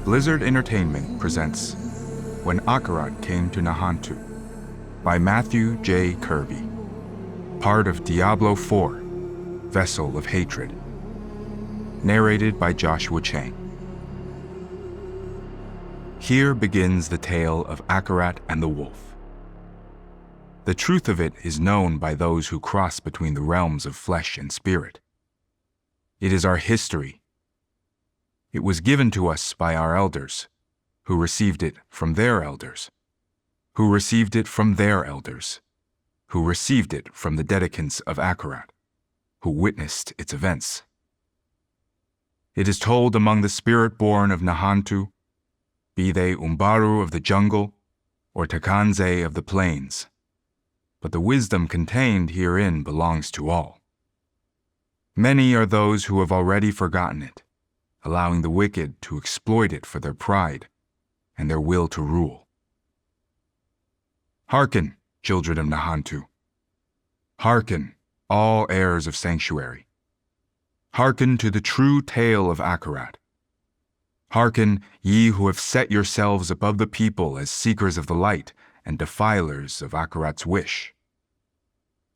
Blizzard Entertainment presents When Akarat Came to Nahantu by Matthew J. Kirby, part of Diablo 4, Vessel of Hatred, narrated by Joshua Chang. Here begins the tale of Akarat and the wolf. The truth of it is known by those who cross between the realms of flesh and spirit. It is our history. It was given to us by our elders, who received it from their elders, who received it from their elders, who received it from the dedicants of Akarat, who witnessed its events. It is told among the spirit-born of Nahantu, be they Umbaru of the jungle or Takanze of the plains, but the wisdom contained herein belongs to all. Many are those who have already forgotten it, allowing the wicked to exploit it for their pride and their will to rule. Hearken, children of Nahantu. Hearken, all heirs of sanctuary. Hearken to the true tale of Akarat. Hearken, ye who have set yourselves above the people as seekers of the light and defilers of Akarat's wish.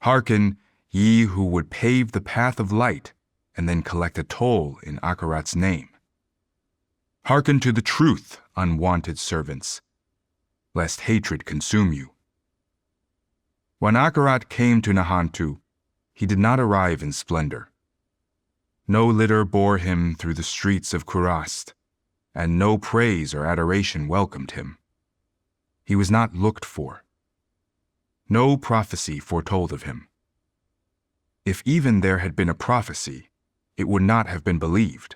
Hearken, ye who would pave the path of light and then collect a toll in Akarat's name. Hearken to the truth, unwanted servants, lest hatred consume you. When Akarat came to Nahantu, he did not arrive in splendor. No litter bore him through the streets of Kurast, and no praise or adoration welcomed him. He was not looked for. No prophecy foretold of him. If even there had been a prophecy, it would not have been believed,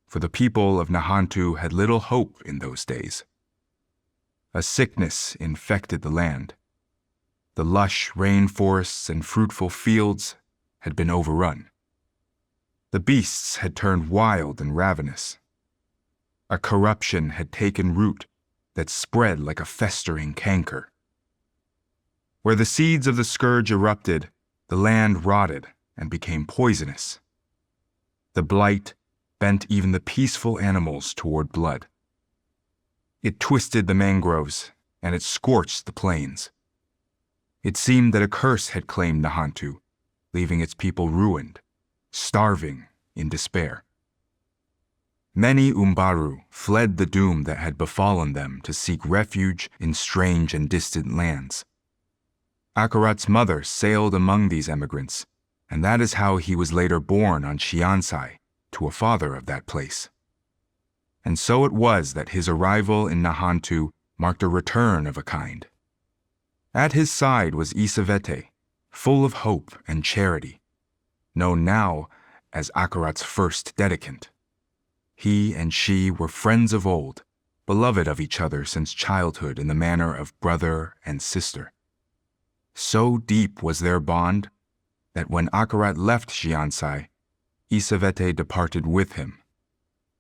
for the people of Nahantu had little hope in those days. A sickness infected the land. The lush rainforests and fruitful fields had been overrun. The beasts had turned wild and ravenous. A corruption had taken root that spread like a festering canker. Where the seeds of the scourge erupted, the land rotted and became poisonous. The blight bent even the peaceful animals toward blood. It twisted the mangroves, and it scorched the plains. It seemed that a curse had claimed Nahantu, leaving its people ruined, starving in despair. Many Umbaru fled the doom that had befallen them to seek refuge in strange and distant lands. Akarat's mother sailed among these emigrants, and that is how he was later born on Shiansai, to a father of that place. And so it was that his arrival in Nahantu marked a return of a kind. At his side was Isavete, full of hope and charity, known now as Akarat's first dedicant. He and she were friends of old, beloved of each other since childhood in the manner of brother and sister. So deep was their bond that when Akarat left Shiansai, Isavete departed with him,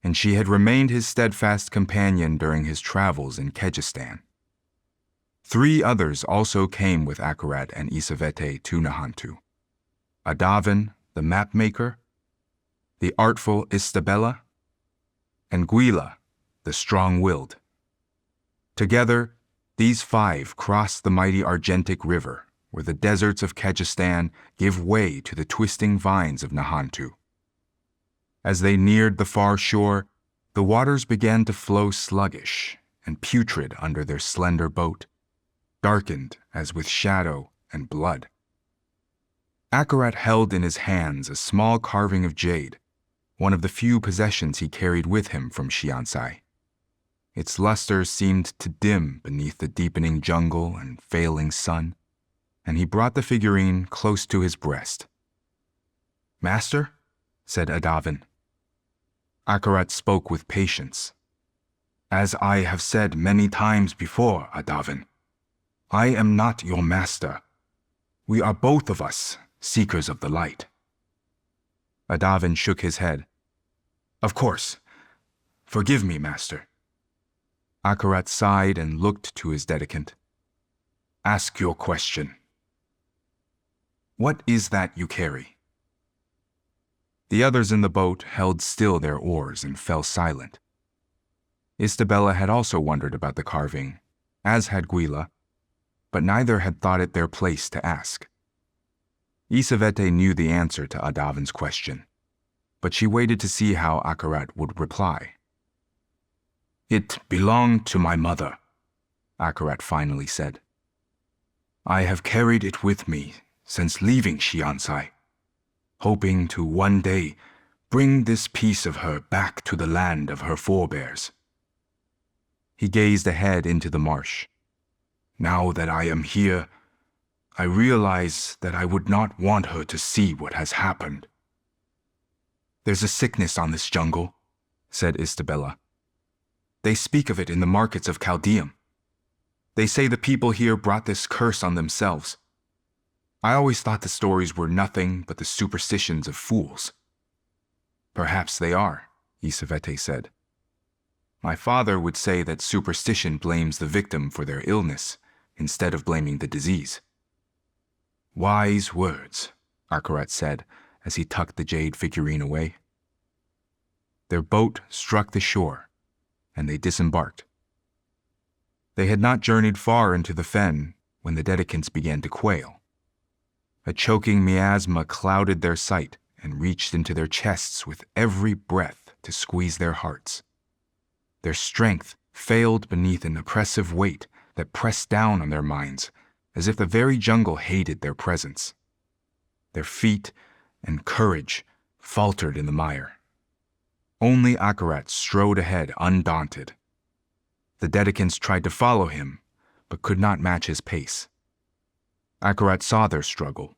and she had remained his steadfast companion during his travels in Kejistan. 3 others also came with Akarat and Isavete to Nahantu: Adavan, the mapmaker, the artful Istabella, and Guila, the strong-willed. Together, these 5 crossed the mighty Argentic River, where the deserts of Kejistan give way to the twisting vines of Nahantu. As they neared the far shore, the waters began to flow sluggish and putrid under their slender boat, darkened as with shadow and blood. Akarat held in his hands a small carving of jade, one of the few possessions he carried with him from Shiansai. Its luster seemed to dim beneath the deepening jungle and failing sun, and he brought the figurine close to his breast. "Master," said Adavan. Akarat spoke with patience. "As I have said many times before, Adavan, I am not your master. We are both of us seekers of the light." Adavan shook his head. "Of course. Forgive me, master." Akarat sighed and looked to his dedicant. "Ask your question." "What is that you carry?" The others in the boat held still their oars and fell silent. Istabella had also wondered about the carving, as had Guila, but neither had thought it their place to ask. Isavete knew the answer to Adavan's question, but she waited to see how Akarat would reply. "It belonged to my mother," Akarat finally said. "I have carried it with me since leaving Shiansai, hoping to one day bring this piece of her back to the land of her forebears." He gazed ahead into the marsh. "Now that I am here, I realize that I would not want her to see what has happened." "There's a sickness on this jungle," said Istabella. "They speak of it in the markets of Chaldeum. They say the people here brought this curse on themselves. I always thought the stories were nothing but the superstitions of fools." "Perhaps they are," Isavete said. "My father would say that superstition blames the victim for their illness instead of blaming the disease." "Wise words," Akarat said as he tucked the jade figurine away. Their boat struck the shore, and they disembarked. They had not journeyed far into the fen when the Dedicants began to quail. A choking miasma clouded their sight and reached into their chests with every breath to squeeze their hearts. Their strength failed beneath an oppressive weight that pressed down on their minds, as if the very jungle hated their presence. Their feet and courage faltered in the mire. Only Akarat strode ahead undaunted. The Dedicants tried to follow him, but could not match his pace. Akarat saw their struggle.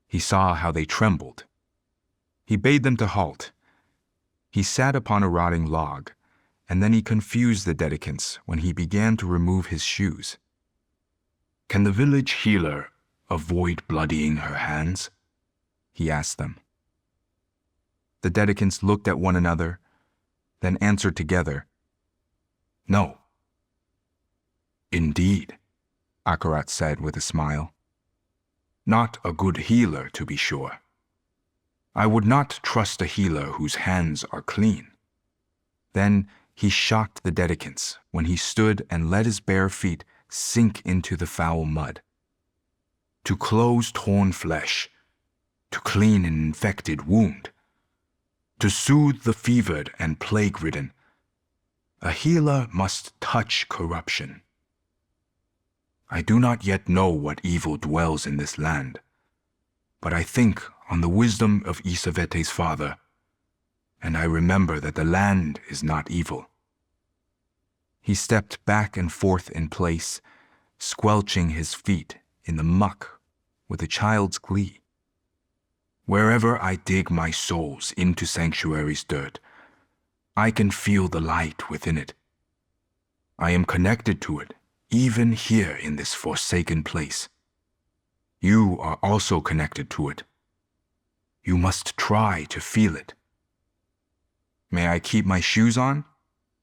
He saw how they trembled. He bade them to halt. He sat upon a rotting log, and then he confused the Dedicants when he began to remove his shoes. "Can the village healer avoid bloodying her hands?" he asked them. The Dedicants looked at one another, then answered together, "No." "Indeed," Akarat said with a smile. "Not a good healer, to be sure. I would not trust a healer whose hands are clean." Then he shocked the Dedicants when he stood and let his bare feet sink into the foul mud. "To close torn flesh, to clean an infected wound, to soothe the fevered and plague-ridden, a healer must touch corruption. I do not yet know what evil dwells in this land, but I think on the wisdom of Isavete's father, and I remember that the land is not evil." He stepped back and forth in place, squelching his feet in the muck with a child's glee. "Wherever I dig my soles into sanctuary's dirt, I can feel the light within it. I am connected to it, even here in this forsaken place. You are also connected to it. You must try to feel it." "May I keep my shoes on?"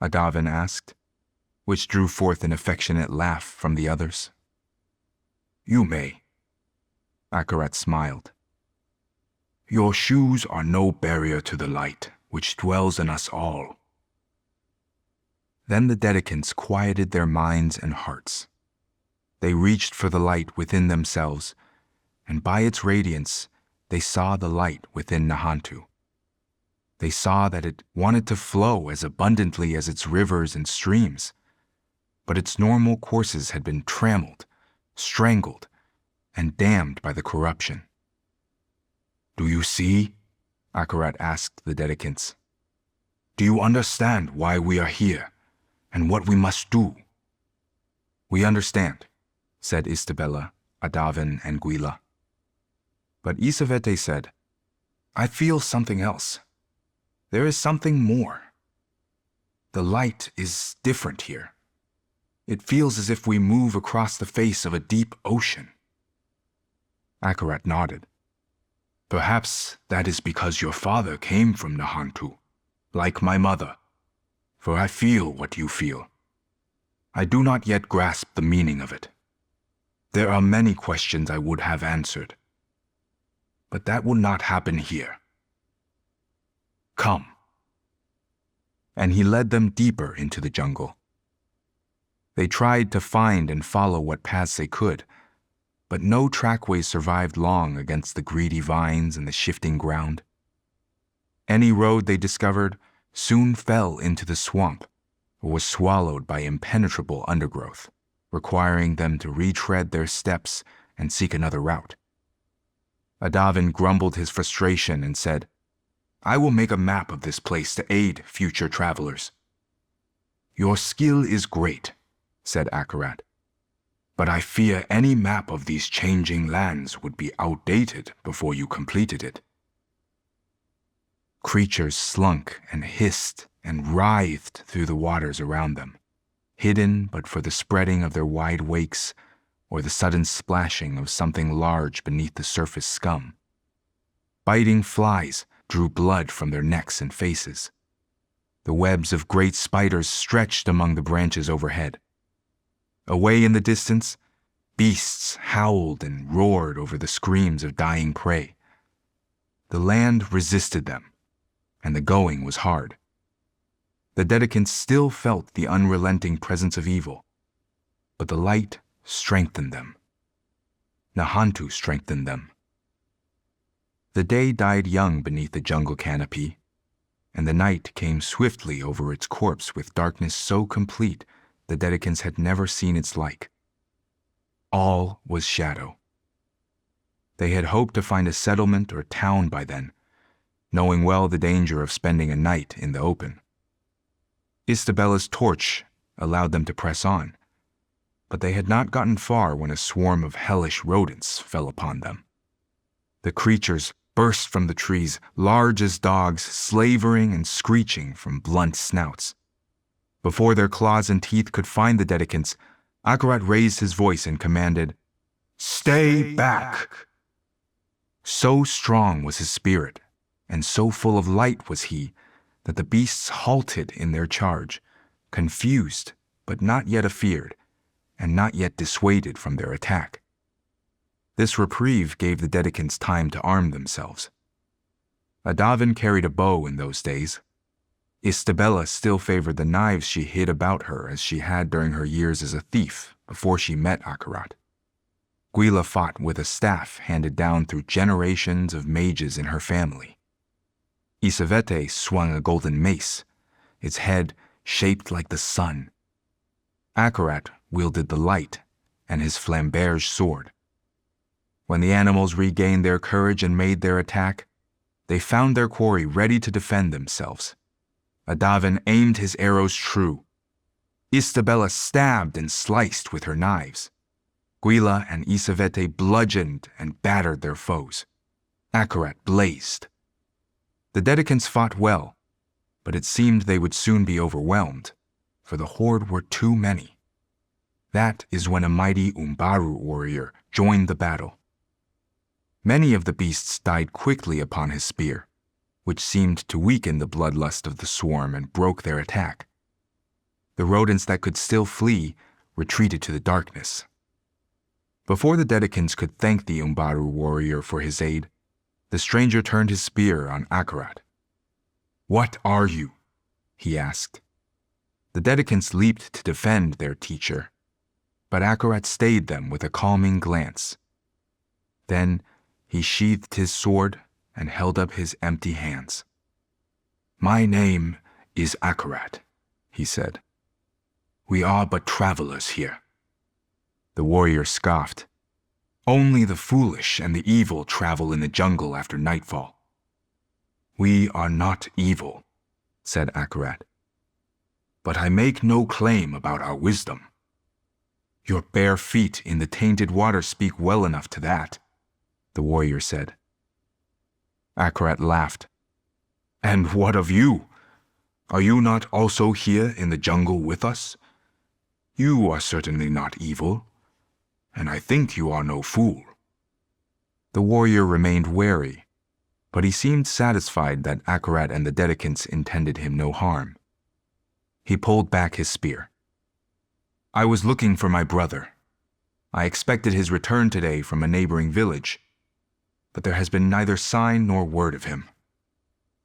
Adavan asked, which drew forth an affectionate laugh from the others. "You may." Akarat smiled. "Your shoes are no barrier to the light which dwells in us all." Then the Dedicants quieted their minds and hearts. They reached for the light within themselves, and by its radiance they saw the light within Nahantu. They saw that it wanted to flow as abundantly as its rivers and streams, but its normal courses had been trammeled, strangled, and damned by the corruption. "Do you see?" Akarat asked the Dedicants. "Do you understand why we are here, and what we must do?" "We understand," said Istabella, Adavan, and Guila. But Isavete said, "I feel something else. There is something more. The light is different here. It feels as if we move across the face of a deep ocean." Akarat nodded. "Perhaps that is because your father came from Nahantu, like my mother, for I feel what you feel. I do not yet grasp the meaning of it. There are many questions I would have answered, but that would not happen here. Come." and he led them deeper into the jungle. They tried to find and follow what paths they could, but no trackways survived long against the greedy vines and the shifting ground. Any road they discovered soon fell into the swamp or was swallowed by impenetrable undergrowth, requiring them to retread their steps and seek another route. Adavin grumbled his frustration and said, "I will make a map of this place to aid future travelers." "Your skill is great," said Akarat, "but I fear any map of these changing lands would be outdated before you completed it." Creatures slunk and hissed and writhed through the waters around them, hidden but for the spreading of their wide wakes or the sudden splashing of something large beneath the surface scum. Biting flies drew blood from their necks and faces. The webs of great spiders stretched among the branches overhead. Away in the distance, beasts howled and roared over the screams of dying prey. The land resisted them, and the going was hard. The Dedicants still felt the unrelenting presence of evil, but the light strengthened them. Nahantu strengthened them. The day died young beneath the jungle canopy, and the night came swiftly over its corpse with darkness so complete the Dedicants had never seen its like. All was shadow. They had hoped to find a settlement or town by then, knowing well the danger of spending a night in the open. Istabella's torch allowed them to press on, but they had not gotten far when a swarm of hellish rodents fell upon them. The creatures burst from the trees, large as dogs, slavering and screeching from blunt snouts. Before their claws and teeth could find the Dedicants, Akarat raised his voice and commanded, "Stay back!" So strong was his spirit, and so full of light was he, that the beasts halted in their charge, confused but not yet afeared, and not yet dissuaded from their attack. This reprieve gave the Dedicants time to arm themselves. Adavin carried a bow in those days. Istabella still favored the knives she hid about her as she had during her years as a thief before she met Akarat. Gwila fought with a staff handed down through generations of mages in her family. Isavete swung a golden mace, its head shaped like the sun. Akarat wielded the light and his flamberge sword. When the animals regained their courage and made their attack, they found their quarry ready to defend themselves. Adavin aimed his arrows true. Istabella stabbed and sliced with her knives. Gwila and Isavete bludgeoned and battered their foes. Akarat blazed. The Dedicants fought well, but it seemed they would soon be overwhelmed, for the horde were too many. That is when a mighty Umbaru warrior joined the battle. Many of the beasts died quickly upon his spear, which seemed to weaken the bloodlust of the swarm and broke their attack. The rodents that could still flee retreated to the darkness. Before the Dedicants could thank the Umbaru warrior for his aid, the stranger turned his spear on Akarat. "What are you?" he asked. The Dedicants leaped to defend their teacher, but Akarat stayed them with a calming glance. Then he sheathed his sword and held up his empty hands. "My name is Akarat," he said. "We are but travelers here." The warrior scoffed. "Only the foolish and the evil travel in the jungle after nightfall." "We are not evil," said Akarat. "But I make no claim about our wisdom." "Your bare feet in the tainted water speak well enough to that," the warrior said. Akarat laughed. "And what of you? Are you not also here in the jungle with us? You are certainly not evil, and I think you are no fool." The warrior remained wary, but he seemed satisfied that Akarat and the Dedicants intended him no harm. He pulled back his spear. "I was looking for my brother. I expected his return today from a neighboring village, but there has been neither sign nor word of him.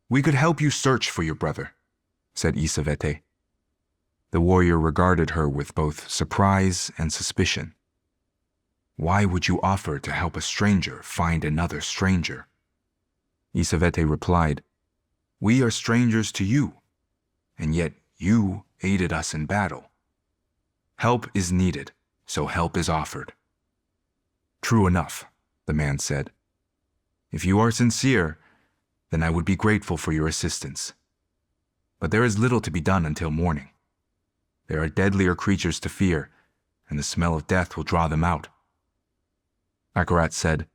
We could help you search for your brother, said Isavete. The warrior regarded her with both surprise and suspicion. Why would you offer to help a stranger find another stranger? Isavete replied, We are strangers to you, and yet you aided us in battle. Help is needed, so help is offered. True enough, the man said. If you are sincere, then I would be grateful for your assistance. But there is little to be done until morning. There are deadlier creatures to fear, and the smell of death will draw them out. Akarat said,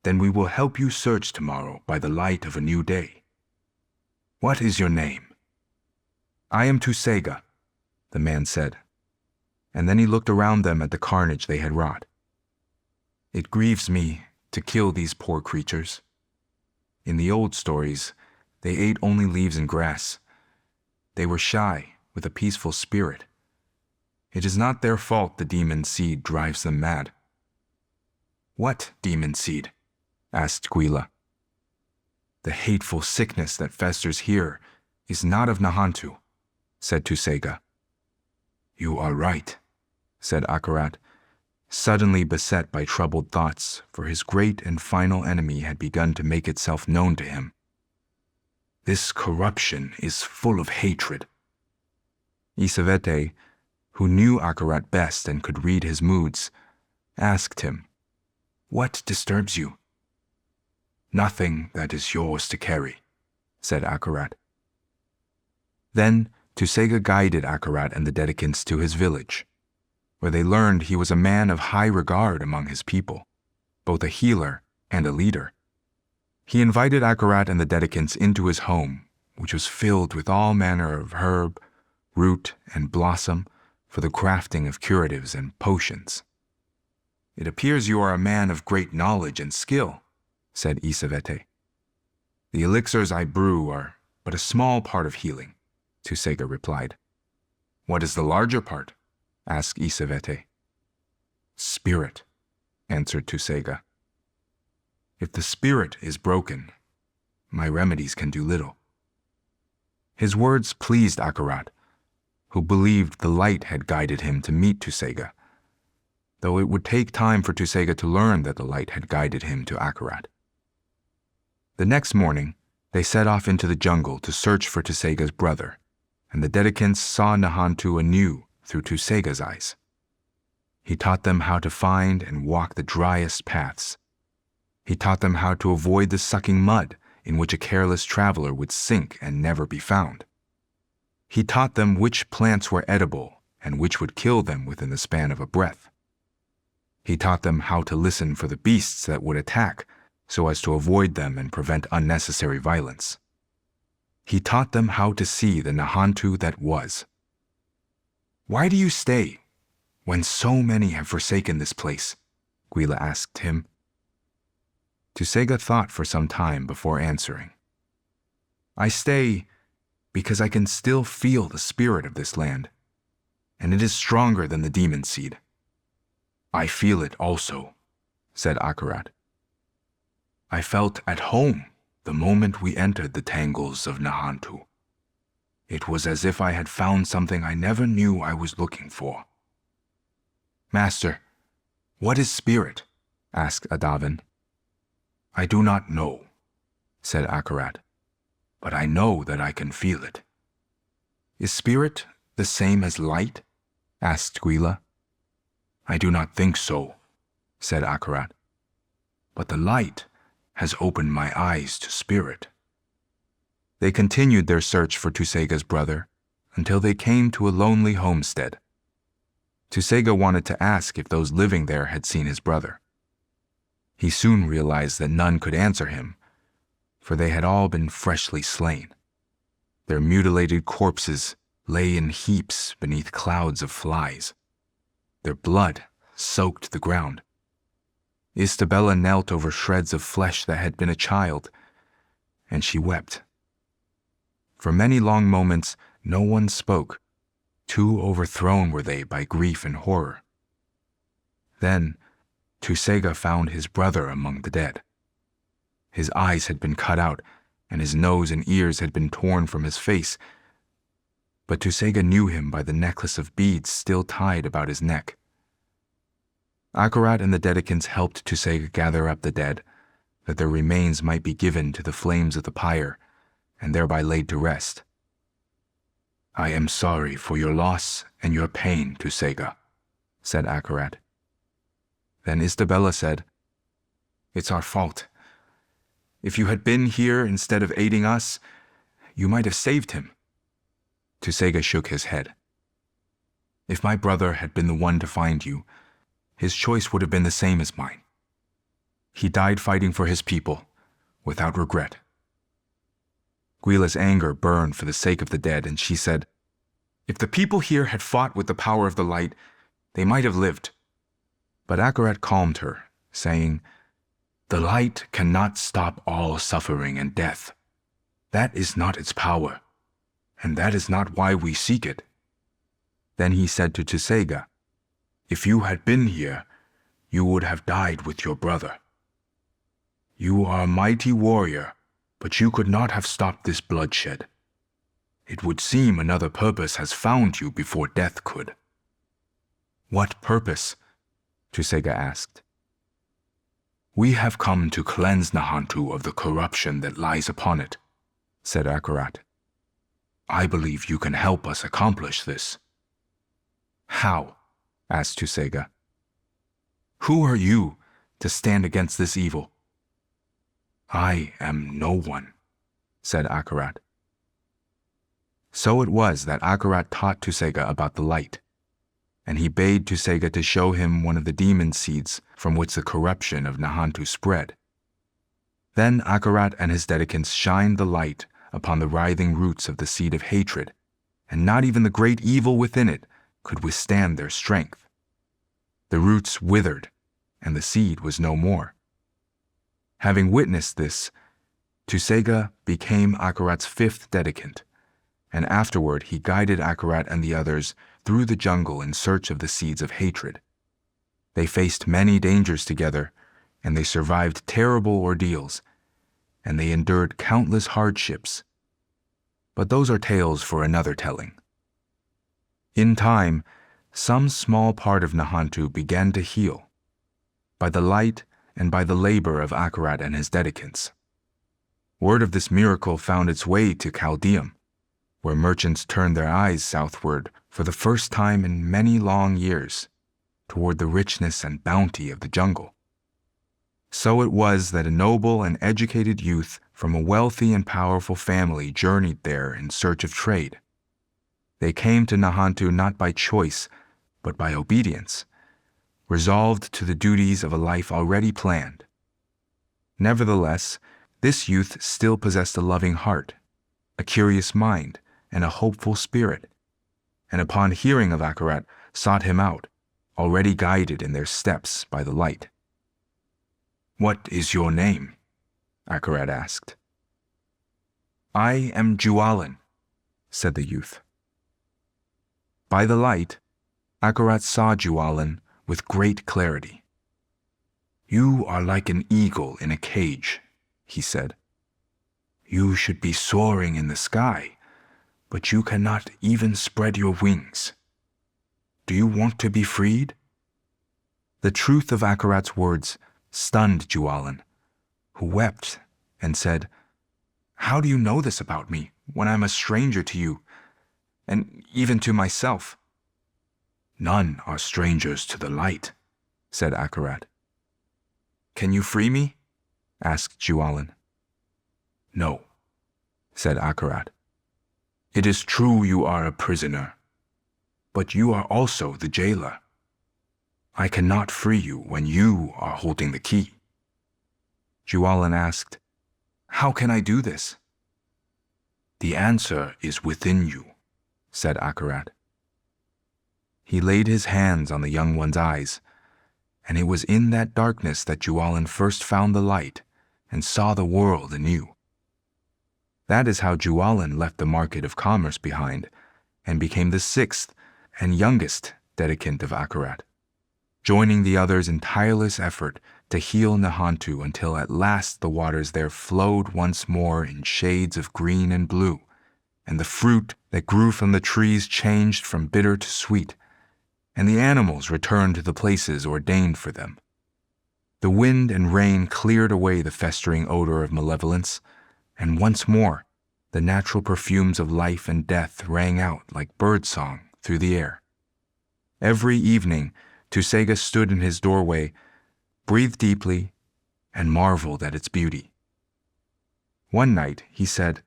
Then we will help you search tomorrow by the light of a new day. What is your name? I am Tusega, the man said, and then he looked around them at the carnage they had wrought. It grieves me to kill these poor creatures. In the old stories, they ate only leaves and grass. They were shy, with a peaceful spirit. It is not their fault the demon seed drives them mad. What demon seed? Asked Gwila. The hateful sickness that festers here is not of Nahantu, said Tusega. You are right, said Akarat, suddenly beset by troubled thoughts, for his great and final enemy had begun to make itself known to him. This corruption is full of hatred. Isavete, who knew Akarat best and could read his moods, asked him, What disturbs you? Nothing that is yours to carry, said Akarat. Then Tusega guided Akarat and the Dedicants to his village, where they learned he was a man of high regard among his people, both a healer and a leader. He invited Akarat and the Dedicants into his home, which was filled with all manner of herb, root, and blossom for the crafting of curatives and potions. It appears you are a man of great knowledge and skill, said Isavete. The elixirs I brew are but a small part of healing, Tusega replied. What is the larger part? Asked Isavete. Spirit, answered Tusega. If the spirit is broken, my remedies can do little. His words pleased Akarat, who believed the light had guided him to meet Tusega, though it would take time for Tusega to learn that the light had guided him to Akarat. The next morning, they set off into the jungle to search for Tusega's brother, and the Dedicants saw Nahantu anew through Tusega's eyes. He taught them how to find and walk the driest paths. He taught them how to avoid the sucking mud in which a careless traveler would sink and never be found. He taught them which plants were edible and which would kill them within the span of a breath. He taught them how to listen for the beasts that would attack so as to avoid them and prevent unnecessary violence. He taught them how to see the Nahantu that was. Why do you stay when so many have forsaken this place? Gwila asked him. Tusega thought for some time before answering. I stay because I can still feel the spirit of this land, and it is stronger than the demon seed. I feel it also, said Akarat. I felt at home the moment we entered the tangles of Nahantu. It was as if I had found something I never knew I was looking for. Master, what is spirit? Asked Adavan. I do not know, said Akarat, but I know that I can feel it. Is spirit the same as light? Asked Gwila. I do not think so, said Akarat, but the light has opened my eyes to spirit. They continued their search for Tusega's brother until they came to a lonely homestead. Tusega wanted to ask if those living there had seen his brother. He soon realized that none could answer him, for they had all been freshly slain. Their mutilated corpses lay in heaps beneath clouds of flies. Their blood soaked the ground. Istabella knelt over shreds of flesh that had been a child, and she wept. For many long moments, no one spoke. Too overthrown were they by grief and horror. Then, Tusega found his brother among the dead. His eyes had been cut out, and his nose and ears had been torn from his face, but Tusega knew him by the necklace of beads still tied about his neck. Akarat and the Dedicants helped Tusega gather up the dead, that their remains might be given to the flames of the pyre, and thereby laid to rest. "I am sorry for your loss and your pain, Tusega," said Akarat. Then Istabella said, "It's our fault. If you had been here instead of aiding us, you might have saved him." Tusega shook his head. "If my brother had been the one to find you, his choice would have been the same as mine. He died fighting for his people, without regret." Guila's anger burned for the sake of the dead, and she said, "If the people here had fought with the power of the light, they might have lived." But Akarat calmed her, saying, "The light cannot stop all suffering and death. That is not its power, and that is not why we seek it." Then he said to Tusega, "If you had been here, you would have died with your brother. You are a mighty warrior, but you could not have stopped this bloodshed. It would seem another purpose has found you before death could." "What purpose?" Tusega asked. "We have come to cleanse Nahantu of the corruption that lies upon it," said Akarat. "I believe you can help us accomplish this." "How?" asked Tusega. "Who are you to stand against this evil?" "I am no one," said Akarat. So it was that Akarat taught Tusega about the light, and he bade Tusega to show him one of the demon seeds from which the corruption of Nahantu spread. Then Akarat and his Dedicants shined the light upon the writhing roots of the seed of hatred, and not even the great evil within it could withstand their strength. The roots withered, and the seed was no more. Having witnessed this, Tusega became Akarat's fifth Dedicant, and afterward he guided Akarat and the others through the jungle in search of the seeds of hatred. They faced many dangers together, and they survived terrible ordeals, and they endured countless hardships. But those are tales for another telling. In time, some small part of Nahantu began to heal, by the light and by the labor of Akarat and his Dedicants. Word of this miracle found its way to Chaldeum, where merchants turned their eyes southward for the first time in many long years, toward the richness and bounty of the jungle. So it was that a noble and educated youth from a wealthy and powerful family journeyed there in search of trade. They came to Nahantu not by choice, but by obedience, resolved to the duties of a life already planned. Nevertheless, this youth still possessed a loving heart, a curious mind, and a hopeful spirit, and upon hearing of Akarat, sought him out, already guided in their steps by the light. "What is your name?" Akarat asked. "I am Jualan," said the youth. By the light, Akarat saw Jualan with great clarity. "You are like an eagle in a cage," he said. "You should be soaring in the sky, but you cannot even spread your wings. Do you want to be freed?" The truth of Akarat's words stunned Jualan, who wept and said, "How do you know this about me when I'm a stranger to you, and even to myself?" "None are strangers to the light," said Akarat. "Can you free me?" asked Jualan. "No," said Akarat. "It is true you are a prisoner, but you are also the jailer. I cannot free you when you are holding the key." Jualan asked, "How can I do this?" "The answer is within you," said Akarat. He laid his hands on the young one's eyes, and it was in that darkness that Jualan first found the light and saw the world anew. That is how Jualan left the market of commerce behind and became the sixth and youngest Dedicant of Akarat, joining the others in tireless effort to heal Nahantu until at last the waters there flowed once more in shades of green and blue, and the fruit that grew from the trees changed from bitter to sweet, and the animals returned to the places ordained for them. The wind and rain cleared away the festering odor of malevolence, and once more the natural perfumes of life and death rang out like birdsong through the air. Every evening, Tusega stood in his doorway, breathed deeply, and marveled at its beauty. One night, he said,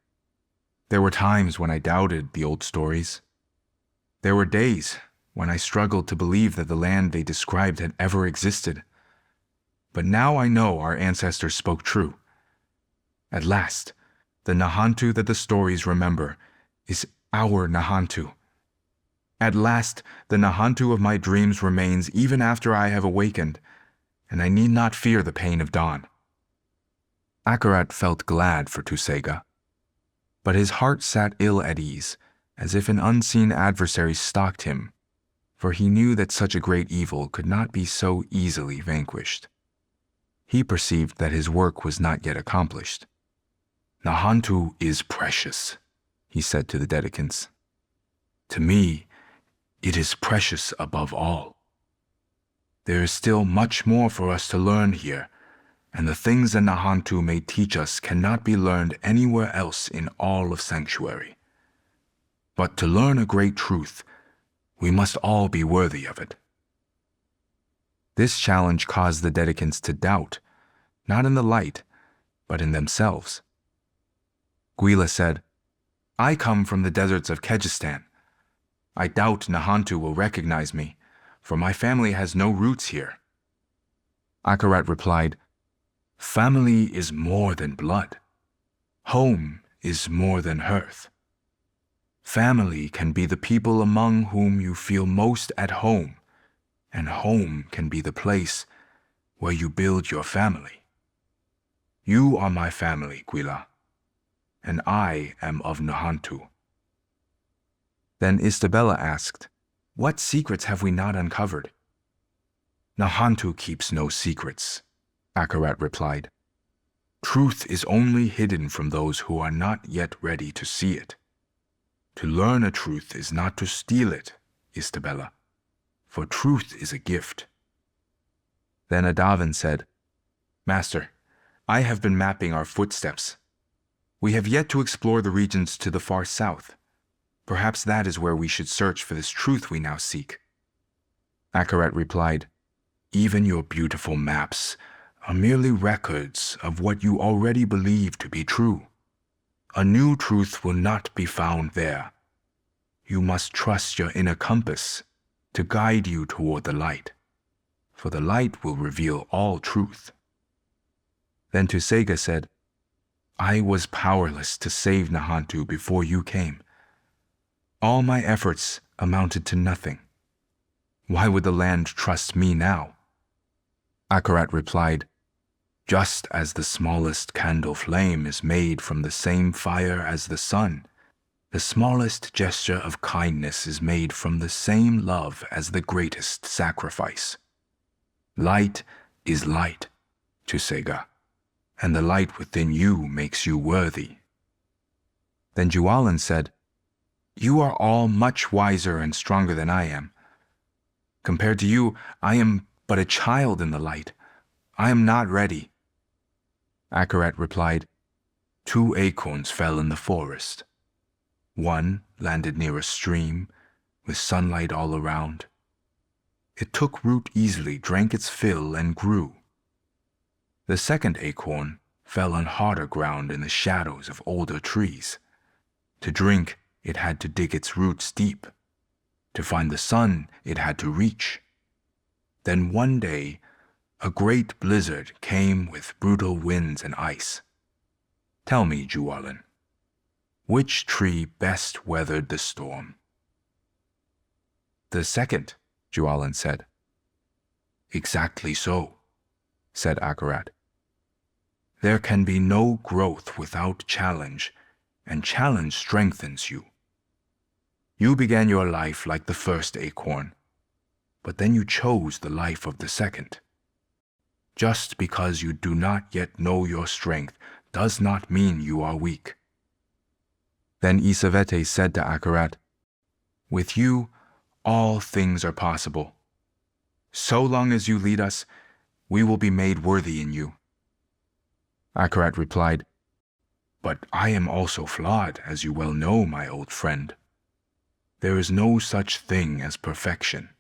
"There were times when I doubted the old stories. There were days when I struggled to believe that the land they described had ever existed. But now I know our ancestors spoke true. At last, the Nahantu that the stories remember is our Nahantu. At last, the Nahantu of my dreams remains even after I have awakened, and I need not fear the pain of dawn." Akarat felt glad for Tusega, but his heart sat ill at ease, as if an unseen adversary stalked him, for he knew that such a great evil could not be so easily vanquished. He perceived that his work was not yet accomplished. "Nahantu is precious," he said to the Dedicants. "To me, it is precious above all. There is still much more for us to learn here, and the things that Nahantu may teach us cannot be learned anywhere else in all of Sanctuary. But to learn a great truth, we must all be worthy of it." This challenge caused the Dedicants to doubt, not in the light, but in themselves. Gwila said, "I come from the deserts of Kyrgyzstan. I doubt Nahantu will recognize me, for my family has no roots here." Akarat replied, "Family is more than blood. Home is more than hearth. Family can be the people among whom you feel most at home, and home can be the place where you build your family. You are my family, Gwila, and I am of Nahantu." Then Istabella asked, "What secrets have we not uncovered?" "Nahantu keeps no secrets," Akarat replied. "Truth is only hidden from those who are not yet ready to see it. To learn a truth is not to steal it, Istabella, for truth is a gift." Then Adavan said, "Master, I have been mapping our footsteps. We have yet to explore the regions to the far south. Perhaps that is where we should search for this truth we now seek." Akarat replied, "Even your beautiful maps are merely records of what you already believe to be true. A new truth will not be found there. You must trust your inner compass to guide you toward the light, for the light will reveal all truth." Then Tusega said, "I was powerless to save Nahantu before you came. All my efforts amounted to nothing. Why would the land trust me now?" Akarat replied, "Just as the smallest candle flame is made from the same fire as the sun, the smallest gesture of kindness is made from the same love as the greatest sacrifice. Light is light, Tusega, and the light within you makes you worthy." Then Jualan said, "You are all much wiser and stronger than I am. Compared to you, I am but a child in the light. I am not ready." Akarat replied, "Two acorns fell in the forest. One landed near a stream, with sunlight all around. It took root easily, drank its fill, and grew. The second acorn fell on harder ground in the shadows of older trees. To drink, it had to dig its roots deep. To find the sun, it had to reach. Then one day, a great blizzard came with brutal winds and ice. Tell me, Jualan, which tree best weathered the storm?" "The second," Jualan said. "Exactly so," said Akarat. "There can be no growth without challenge, and challenge strengthens you. You began your life like the first acorn, but then you chose the life of the second. Just because you do not yet know your strength does not mean you are weak. Then Isavete said to Akarat, "With you, all things are possible. So long as you lead us, we will be made worthy in you." Akarat replied, "But I am also flawed, as you well know, my old friend. There is no such thing as perfection.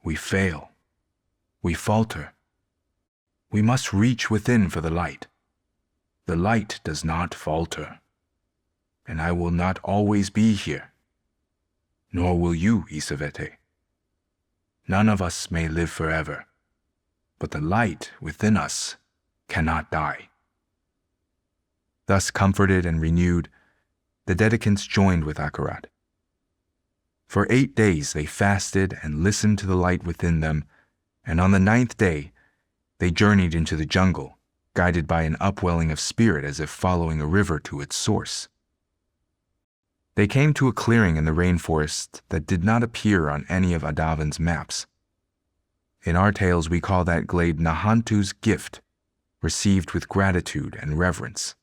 We fail. We falter. We must reach within for the light. The light does not falter. And I will not always be here. Nor will you, Isavete. None of us may live forever, but the light within us cannot die." Thus comforted and renewed, the Dedicants joined with Akarat. For 8 days they fasted and listened to the light within them, and on the 9th day they journeyed into the jungle, guided by an upwelling of spirit as if following a river to its source. They came to a clearing in the rainforest that did not appear on any of Adavan's maps. In our tales we call that glade Nahantu's gift, received with gratitude and reverence.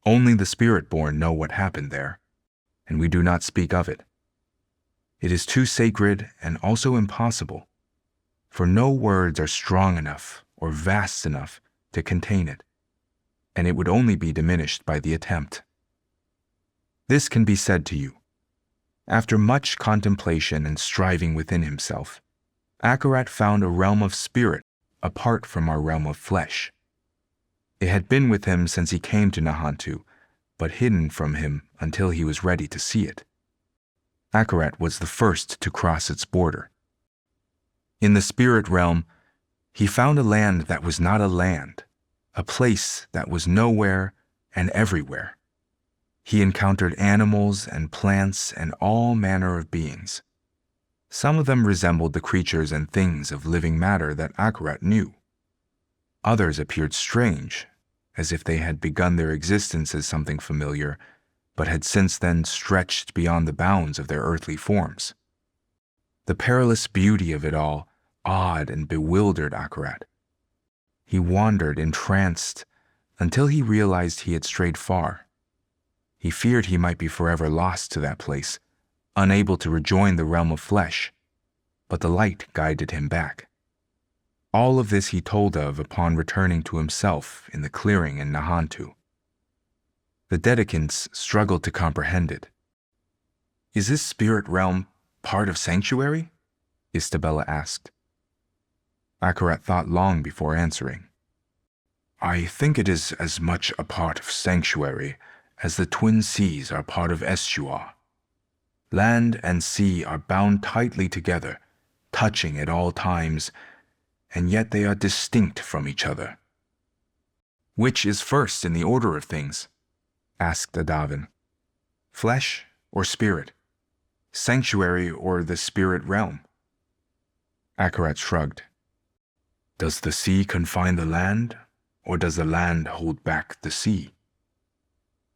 Only the spirit-born know what happened there, and we do not speak of it. It is too sacred and also impossible, for no words are strong enough or vast enough to contain it, and it would only be diminished by the attempt. This can be said to you. After much contemplation and striving within himself, Akarat found a realm of spirit apart from our realm of flesh. It had been with him since he came to Nahantu, but hidden from him until he was ready to see it. Akarat was the first to cross its border. In the spirit realm, he found a land that was not a land, a place that was nowhere and everywhere. He encountered animals and plants and all manner of beings. Some of them resembled the creatures and things of living matter that Akarat knew. Others appeared strange, as if they had begun their existence as something familiar, but had since then stretched beyond the bounds of their earthly forms. The perilous beauty of it all awed and bewildered Akarat. He wandered entranced until he realized he had strayed far. He feared he might be forever lost to that place, unable to rejoin the realm of flesh, but the light guided him back. All of this he told of upon returning to himself in the clearing in Nahantu. The Dedicants struggled to comprehend it. "Is this spirit realm part of sanctuary?" Istabella asked. Akarat thought long before answering. "I think it is as much a part of sanctuary as the twin seas are part of estuary. Land and sea are bound tightly together, touching at all times, and yet they are distinct from each other." "Which is first in the order of things?" asked Adavan. "Flesh or spirit? Sanctuary or the spirit realm?" Akarat shrugged. "Does the sea confine the land, or does the land hold back the sea?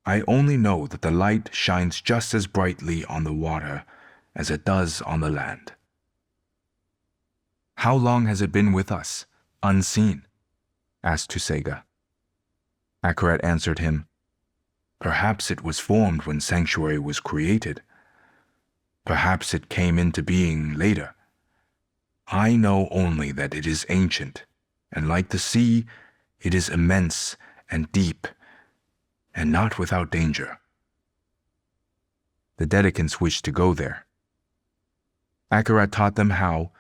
I only know that the light shines just as brightly on the water as it does on the land." "How long has it been with us, unseen?" asked Tusega. Akarat answered him, "Perhaps it was formed when sanctuary was created. Perhaps it came into being later. I know only that it is ancient, and like the sea, it is immense and deep, and not without danger." The Dedicants wished to go there. Akarat taught them how,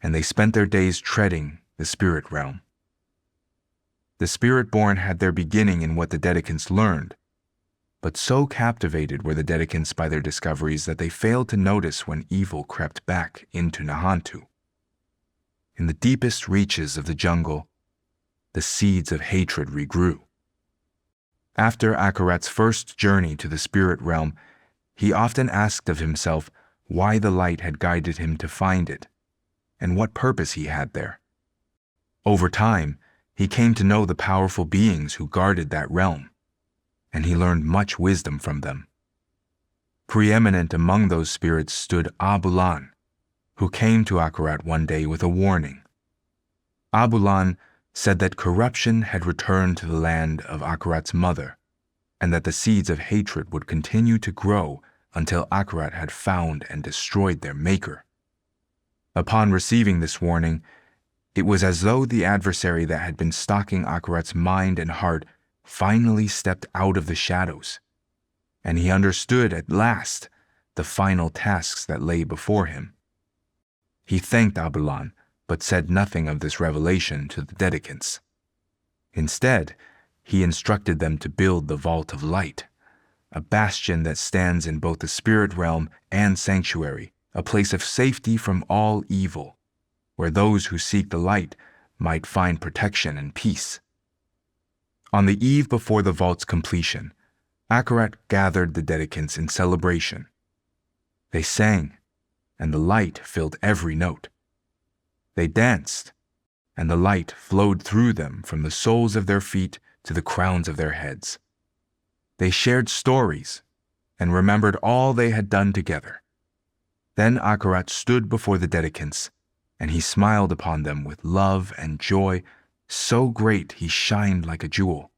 and they spent their days treading the spirit realm. The spirit-born had their beginning in what the Dedicants learned, but so captivated were the Dedicants by their discoveries that they failed to notice when evil crept back into Nahantu. In the deepest reaches of the jungle, the seeds of hatred regrew. After Akarat's first journey to the spirit realm, he often asked of himself why the light had guided him to find it, and what purpose he had there. Over time, he came to know the powerful beings who guarded that realm, and he learned much wisdom from them. Preeminent among those spirits stood Abulan, who came to Akarat one day with a warning. Abulan said that corruption had returned to the land of Akarat's mother, and that the seeds of hatred would continue to grow until Akarat had found and destroyed their maker. Upon receiving this warning, it was as though the adversary that had been stalking Akarat's mind and heart finally stepped out of the shadows, and he understood at last the final tasks that lay before him. He thanked Abulan, but said nothing of this revelation to the Dedicants. Instead, he instructed them to build the Vault of Light, a bastion that stands in both the spirit realm and sanctuary, a place of safety from all evil, where those who seek the light might find protection and peace. On the eve before the vault's completion, Akarat gathered the Dedicants in celebration. They sang, and the light filled every note. They danced, and the light flowed through them from the soles of their feet to the crowns of their heads. They shared stories and remembered all they had done together. Then Akarat stood before the Dedicants, and he smiled upon them with love and joy so great he shined like a jewel.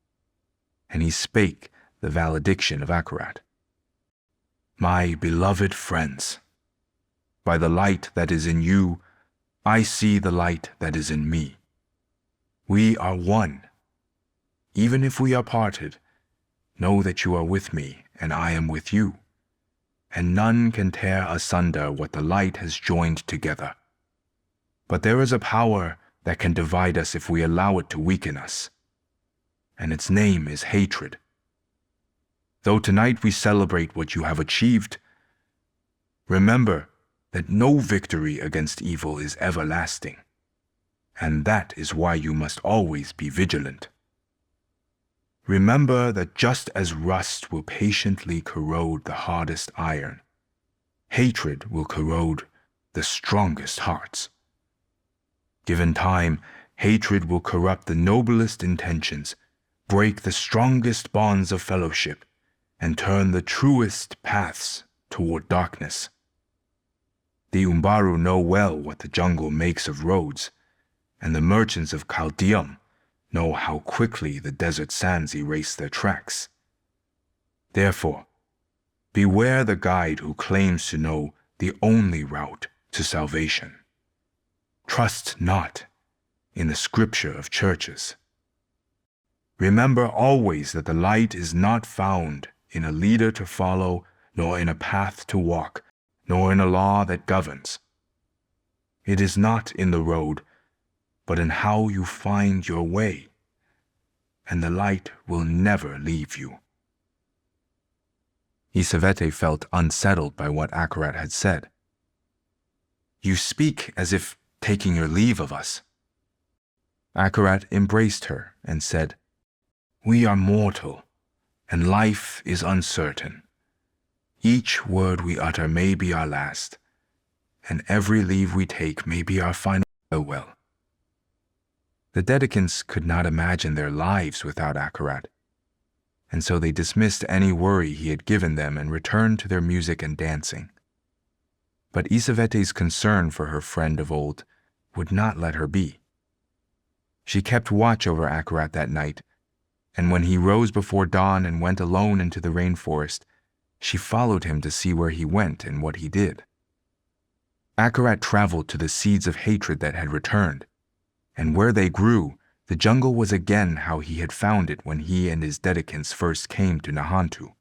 And he spake the valediction of Akarat. My beloved friends, by the light that is in you, I see the light that is in me. We are one. Even if we are parted, know that you are with me and I am with you, and none can tear asunder what the light has joined together. But there is a power that can divide us if we allow it to weaken us, and its name is hatred. Though tonight we celebrate what you have achieved, remember that no victory against evil is everlasting, and that is why you must always be vigilant. Remember that just as rust will patiently corrode the hardest iron, hatred will corrode the strongest hearts. Given time, hatred will corrupt the noblest intentions, break the strongest bonds of fellowship, and turn the truest paths toward darkness. The Umbaru know well what the jungle makes of roads, and the merchants of Chaldeum know how quickly the desert sands erase their tracks. Therefore, beware the guide who claims to know the only route to salvation. Trust not in the scripture of churches. Remember always that the light is not found in a leader to follow, nor in a path to walk, nor in a law that governs. It is not in the road, but in how you find your way, and the light will never leave you. Isavete felt unsettled by what Akarat had said. You speak as if taking your leave of us. Akarat embraced her and said, We are mortal, and life is uncertain. Each word we utter may be our last, and every leave we take may be our final farewell. The Dedicants could not imagine their lives without Akarat, and so they dismissed any worry he had given them and returned to their music and dancing. But Isavete's concern for her friend of old would not let her be. She kept watch over Akarat that night, and when he rose before dawn and went alone into the rainforest, she followed him to see where he went and what he did. Akarat traveled to the seeds of hatred that had returned, and where they grew, the jungle was again how he had found it when he and his Dedicants first came to Nahantu.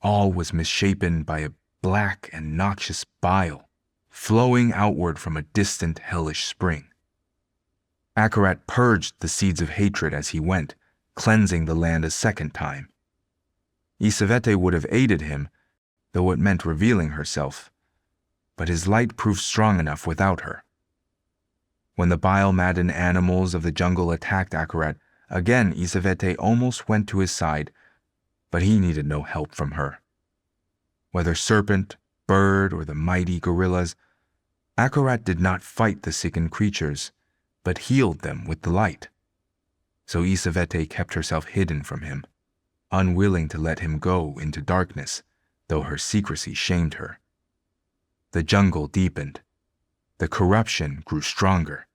All was misshapen by a black and noxious bile, flowing outward from a distant hellish spring. Akarat purged the seeds of hatred as he went, cleansing the land a second time. Isavete would have aided him, though it meant revealing herself, but his light proved strong enough without her. When the bile-maddened animals of the jungle attacked Akarat, again Isavete almost went to his side, but he needed no help from her. Whether serpent, bird, or the mighty gorillas, Akarat did not fight the sickened creatures, but healed them with the light. So Isavete kept herself hidden from him, unwilling to let him go into darkness, though her secrecy shamed her. The jungle deepened. The corruption grew stronger.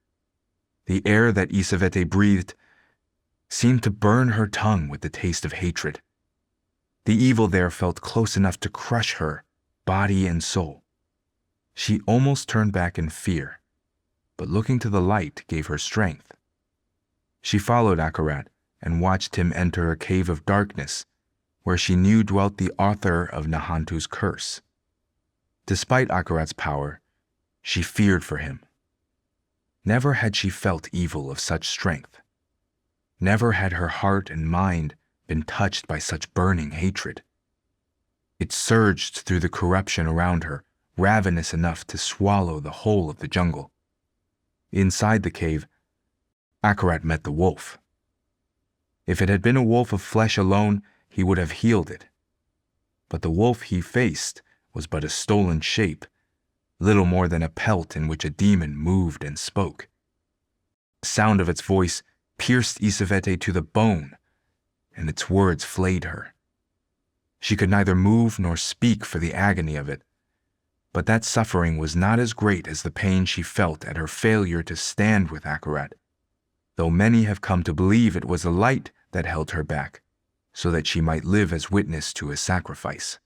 The air that Isavete breathed seemed to burn her tongue with the taste of hatred. The evil there felt close enough to crush her, body and soul. She almost turned back in fear, but looking to the light gave her strength. She followed Akarat and watched him enter a cave of darkness where she knew dwelt the author of Nahantu's curse. Despite Akarat's power, she feared for him. Never had she felt evil of such strength. Never had her heart and mind been touched by such burning hatred. It surged through the corruption around her, ravenous enough to swallow the whole of the jungle. Inside the cave, Akarat met the wolf. If it had been a wolf of flesh alone, he would have healed it. But the wolf he faced was but a stolen shape, little more than a pelt in which a demon moved and spoke. The sound of its voice pierced Isavete to the bone, and its words flayed her. She could neither move nor speak for the agony of it, but that suffering was not as great as the pain she felt at her failure to stand with Akarat, though many have come to believe it was the light that held her back, so that she might live as witness to his sacrifice.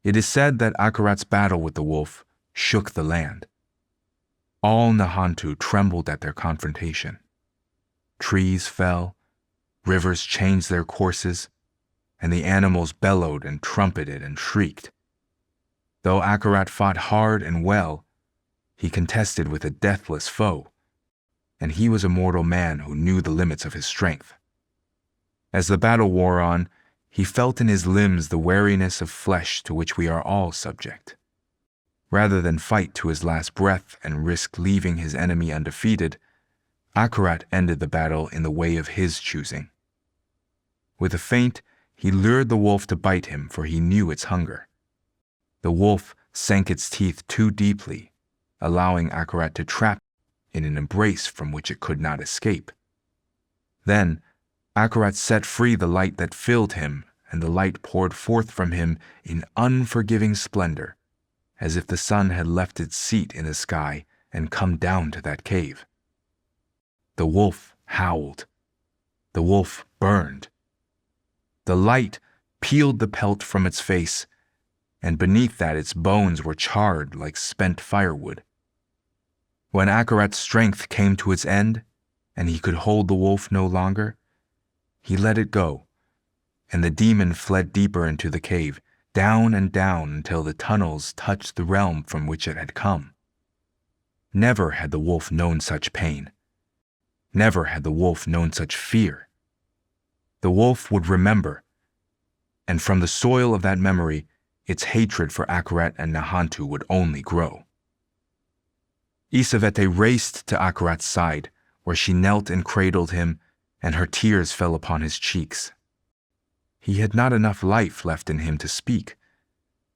It is said that Akarat's battle with the wolf shook the land. All Nahantu trembled at their confrontation. Trees fell, rivers changed their courses, and the animals bellowed and trumpeted and shrieked. Though Akarat fought hard and well, he contested with a deathless foe, and he was a mortal man who knew the limits of his strength. As the battle wore on, he felt in his limbs the weariness of flesh to which we are all subject. Rather than fight to his last breath and risk leaving his enemy undefeated, Akarat ended the battle in the way of his choosing. With a feint, he lured the wolf to bite him, for he knew its hunger. The wolf sank its teeth too deeply, allowing Akarat to trap it in an embrace from which it could not escape. Then, Akarat set free the light that filled him, and the light poured forth from him in unforgiving splendor, as if the sun had left its seat in the sky and come down to that cave. The wolf howled. The wolf burned. The light peeled the pelt from its face, and beneath that its bones were charred like spent firewood. When Akarat's strength came to its end, and he could hold the wolf no longer, he let it go, and the demon fled deeper into the cave, down and down until the tunnels touched the realm from which it had come. Never had the wolf known such pain. Never had the wolf known such fear. The wolf would remember, and from the soil of that memory, its hatred for Akarat and Nahantu would only grow. Isavete raced to Akarat's side, where she knelt and cradled him, and her tears fell upon his cheeks. He had not enough life left in him to speak,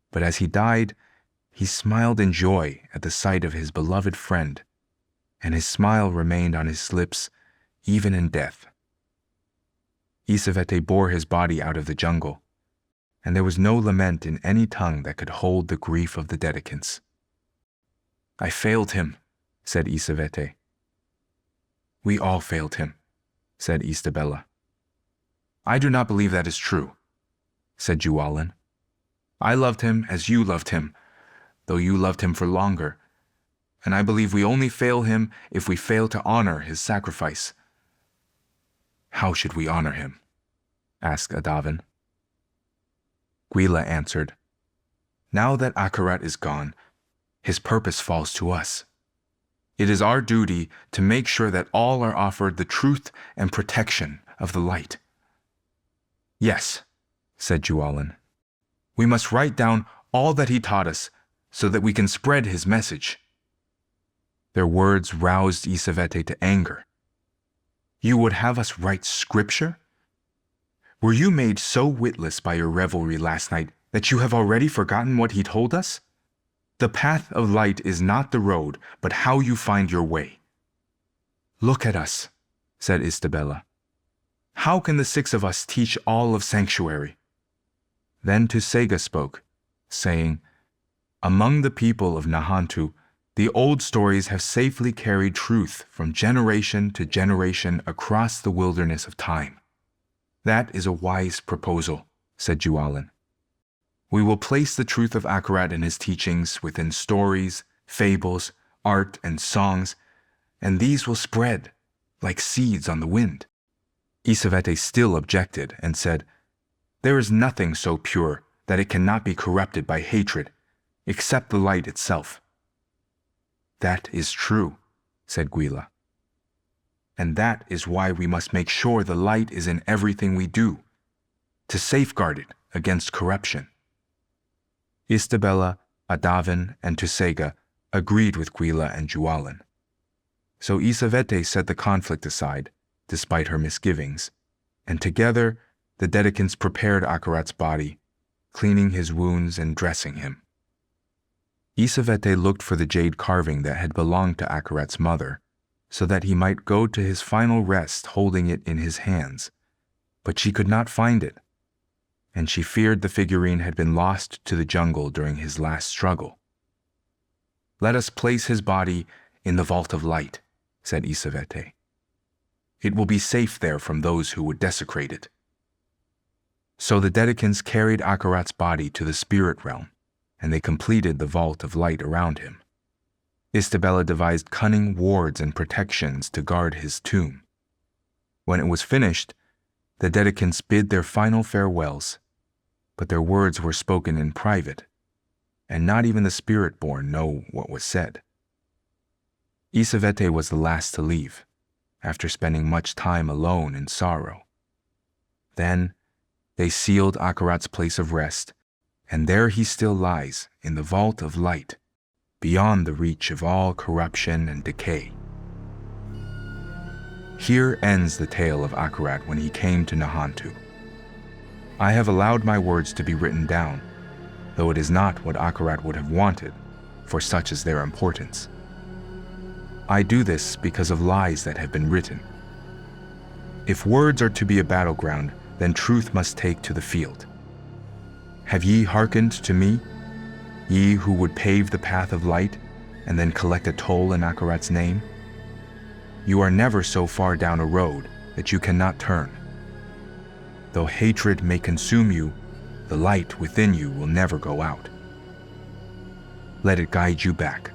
but as he died, he smiled in joy at the sight of his beloved friend, and his smile remained on his lips even in death. Isavete bore his body out of the jungle, and there was no lament in any tongue that could hold the grief of the Dedicants. "I failed him," said Isavete. "We all failed him," said Istabella. "I do not believe that is true," said Jualan. "I loved him as you loved him, though you loved him for longer, and I believe we only fail him if we fail to honor his sacrifice." "How should we honor him?" asked Adavan. Gwila answered, "Now that Akarat is gone, his purpose falls to us. It is our duty to make sure that all are offered the truth and protection of the light." "Yes," said Jualan. "We must write down all that he taught us so that we can spread his message." Their words roused Isavete to anger. "You would have us write scripture? Were you made so witless by your revelry last night that you have already forgotten what he told us? The path of light is not the road, but how you find your way." "Look at us," said Istabella. "How can the 6 of us teach all of Sanctuary?" Then Tusega spoke, saying, "Among the people of Nahantu, the old stories have safely carried truth from generation to generation across the wilderness of time. That is a wise proposal, said Jualin. We will place the truth of Akarat and his teachings within stories, fables, art, and songs, and these will spread like seeds on the wind. Isavete still objected and said, There is nothing so pure that it cannot be corrupted by hatred, except the light itself. That is true, said Gwila. And that is why we must make sure the light is in everything we do, to safeguard it against corruption. Istabella, Adavan, and Tusega agreed with Gwila and Jualin. So Isavete set the conflict aside, despite her misgivings, and together the Dedicants prepared Akarat's body, cleaning his wounds and dressing him. Isavete looked for the jade carving that had belonged to Akarat's mother, so that he might go to his final rest holding it in his hands, but she could not find it, and she feared the figurine had been lost to the jungle during his last struggle. Let us place his body in the Vault of Light, said Isavete. It will be safe there from those who would desecrate it. So the Dedicants carried Akarat's body to the spirit realm, and they completed the Vault of Light around him. Istabella devised cunning wards and protections to guard his tomb. When it was finished, the Dedicants bid their final farewells, but their words were spoken in private, and not even the spirit-born know what was said. Isavete was the last to leave, after spending much time alone in sorrow. Then they sealed Akarat's place of rest, and there he still lies in the Vault of Light, beyond the reach of all corruption and decay. Here ends the tale of Akarat when he came to Nahantu. I have allowed my words to be written down, though it is not what Akarat would have wanted, for such is their importance. I do this because of lies that have been written. If words are to be a battleground, then truth must take to the field. Have ye hearkened to me, ye who would pave the path of light, and then collect a toll in Akarat's name? You are never so far down a road that you cannot turn. Though hatred may consume you, the light within you will never go out. Let it guide you back.